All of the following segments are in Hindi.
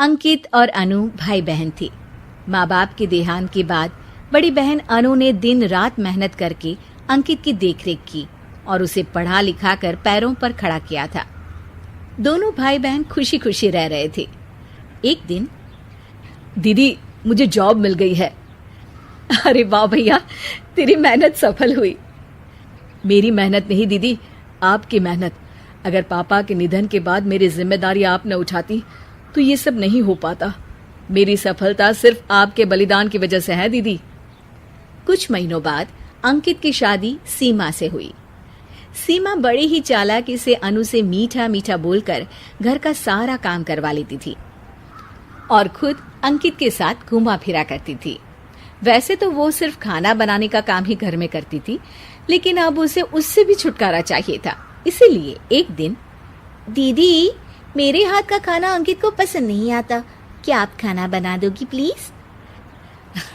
अंकित और अनु भाई बहन थे। माँ बाप के देहांत के बाद बड़ी बहन अनु ने दिन रात मेहनत करके अंकित की देखरेख की और उसे पढ़ा लिखा कर पैरों पर खड़ा किया था। दोनों भाई बहन खुशी खुशी रह रहे थे। एक दिन, दीदी मुझे जॉब मिल गई है। अरे वाह भैया, तेरी मेहनत सफल हुई। मेरी मेहनत नहीं दीदी, आपकी मेहनत। अगर पापा के निधन के बाद मेरी जिम्मेदारी आप न उठाती तो ये सब नहीं हो पाता। मेरी सफलता सिर्फ आपके बलिदान की वजह से है दीदी। कुछ महीनों बाद अंकित की शादी सीमा से हुई। सीमा बड़ी ही चालाकी से अनु से मीठा मीठा बोलकर घर का सारा काम करवा लेती थी और खुद अंकित के साथ घूमा फिरा करती थी। वैसे तो वो सिर्फ खाना बनाने का काम ही घर में करती थी, लेकिन अब उसे उससे भी छुटकारा चाहिए था। इसीलिए एक दिन, दीदी मेरे हाथ का खाना अंकित को पसंद नहीं आता, क्या आप खाना बना दोगी प्लीज?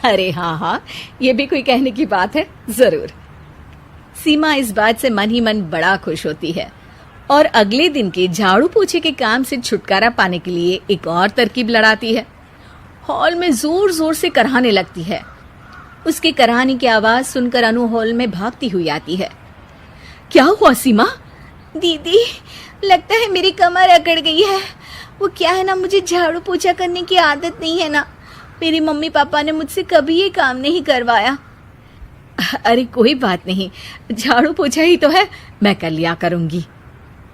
अरे हाँ, ये भी कोई कहने की बात है, जरूर। सीमा इस बात से मन ही मन बड़ा खुश होती है और अगले दिन के झाड़ू पोछे के काम से छुटकारा पाने के लिए एक और तरकीब लड़ाती है। हॉल में जोर जोर से कराहने लगती है। उसके कराहने की आवाज सुनकर अनु हॉल में भागती हुई आती है। क्या हुआ सीमा? दीदी लगता है मेरी कमर अकड़ गई है। वो क्या है ना, मुझे झाड़ू पोछा करने की आदत नहीं है ना। मेरी मम्मी पापा ने मुझसे कभी ये काम नहीं करवाया। अरे कोई बात नहीं, झाड़ू पोछा ही तो है, मैं कर लिया करूंगी।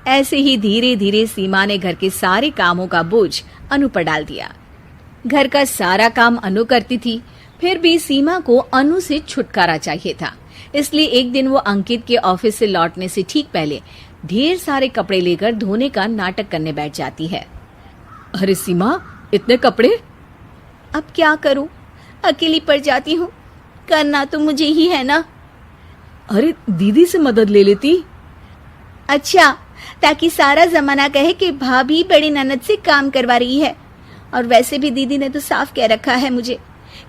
ऐसे ही धीरे धीरे सीमा ने घर के सारे कामों का बोझ अनु पर डाल दिया। घर का सारा काम अनु करती थी, फिर भी सीमा को अनु से छुटकारा चाहिए था। इसलिए एक दिन वो अंकित के ऑफिस से लौटने से ठीक पहले ढेर सारे कपड़े लेकर धोने का नाटक करने बैठ जाती है। अरे सीमा, इतने कपड़े? अब क्या करूं, अकेली पड़ जाती हूँ। करना तो मुझे ही है ना। अरे दीदी से मदद ले लेती। अच्छा, ताकि सारा जमाना कहे कि भाभी बड़ी ननद से काम करवा रही है। और वैसे भी दीदी ने तो साफ कह रखा है मुझे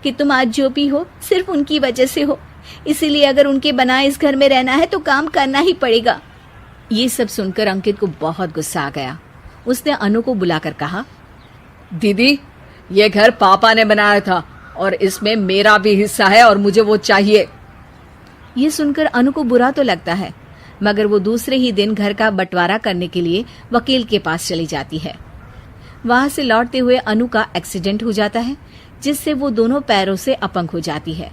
कि तुम आज जो भी हो सिर्फ उनकी वजह से हो, इसीलिए अगर उनके बनाए इस घर में रहना है तो काम करना ही पड़ेगा। ये सब सुनकर अंकित को बहुत गुस्सा आ गया। उसने अनु को बुलाकर कहा, दीदी ये घर पापा ने बनाया था और इसमें मेरा भी हिस्सा है और मुझे वो चाहिए। ये सुनकर अनु को बुरा तो लगता है, मगर वो दूसरे ही दिन घर का बंटवारा करने के लिए वकील के पास चली जाती है। वहां से लौटते हुए अनु का एक्सीडेंट हो जाता है, जिससे वो दोनों पैरों से अपंग हो जाती है।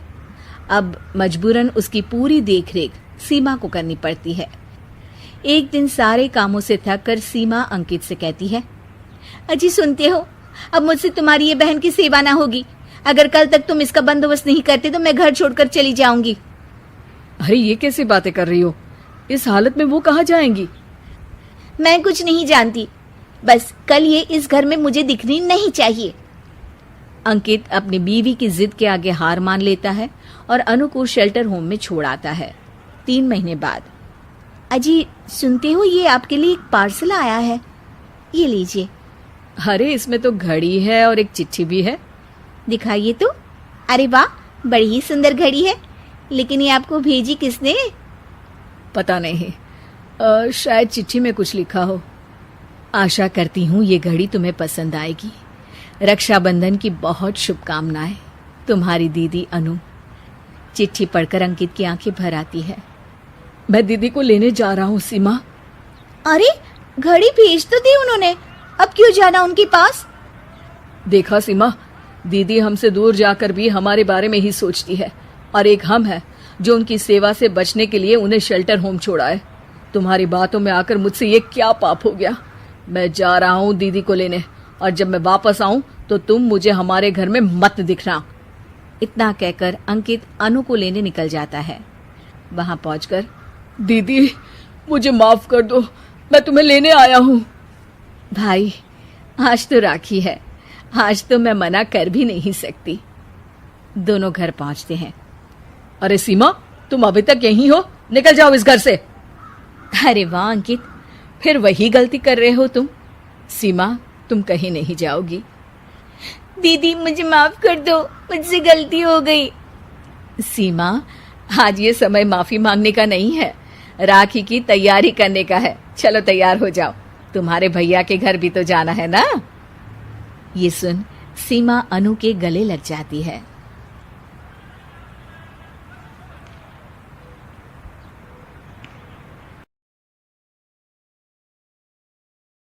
अब मजबूरन उसकी पूरी देखरेख सीमा को करनी पड़ती है। एक दिन सारे कामों से थक कर सीमा अंकित से कहती है, अजी सुनते हो, अब मुझसे तुम्हारी ये बहन की सेवा ना होगी। अगर कल तक तुम इसका बंदोबस्त नहीं करते तो मैं घर छोड़कर चली जाऊंगी। अरे ये कैसी बातें कर रही हो? इस हालत में वो कहाँ जाएंगी? मैं कुछ नहीं जानती, बस कल ये इस घर में मुझे दिखनी नहीं चाहिए। अंकित अपनी बीवी की जिद के आगे हार मान लेता है और अनु को शेल्टर होम में छोड़ आता है। 3 महीने बाद, अजी सुनते हो, ये आपके लिए एक पार्सल आया है, ये लीजिए। अरे इसमें तो घड़ी है और एक चिट्ठी भी है। दिखाइए तो। अरे वाह, बड़ी ही सुंदर घड़ी है, लेकिन ये आपको भेजी किसने? पता नहीं, शायद चिट्ठी में कुछ लिखा हो। आशा करती हूँ ये घड़ी तुम्हें पसंद आएगी। रक्षाबंधन की बहुत शुभकामनाएं, तुम्हारी दीदी अनु। चिट्ठी पढ़कर अंकित की आंखें भर आती है। मैं दीदी को लेने जा रहा हूँ सीमा। अरे घड़ी भेज तो दी उन्होंने, अब क्यों जाना उनके पास? देखा सीमा, दीदी हमसे दूर जाकर भी हमारे बारे में ही सोचती है, और एक हम है जो उनकी सेवा से बचने के लिए उन्हें शेल्टर होम छोड़ा है। तुम्हारी बातों में आकर मुझसे ये क्या पाप हो गया? मैं जा रहा हूँ दीदी को लेने, और जब मैं वापस आऊं तो तुम मुझे हमारे घर में मत दिखना। इतना कहकर अंकित अनु को लेने निकल जाता है। वहां पहुंचकर, दीदी मुझे माफ कर दो, मैं तुम्हें लेने आया हूँ। भाई आज तो राखी है, आज तो मैं मना कर भी नहीं सकती। दोनों घर पहुंचते हैं। अरे सीमा, तुम अभी तक यहीं हो? निकल जाओ इस घर से। अरे वाह अंकित, फिर वही गलती कर रहे हो तुम। सीमा, तुम कहीं नहीं जाओगी। दीदी मुझे माफ कर दो, मुझसे गलती हो गई। सीमा, आज ये समय माफी मांगने का नहीं है, राखी की तैयारी करने का है। चलो तैयार हो जाओ, तुम्हारे भैया के घर भी तो जाना है ना। ये सुन सीमा अनु के गले लग जाती है।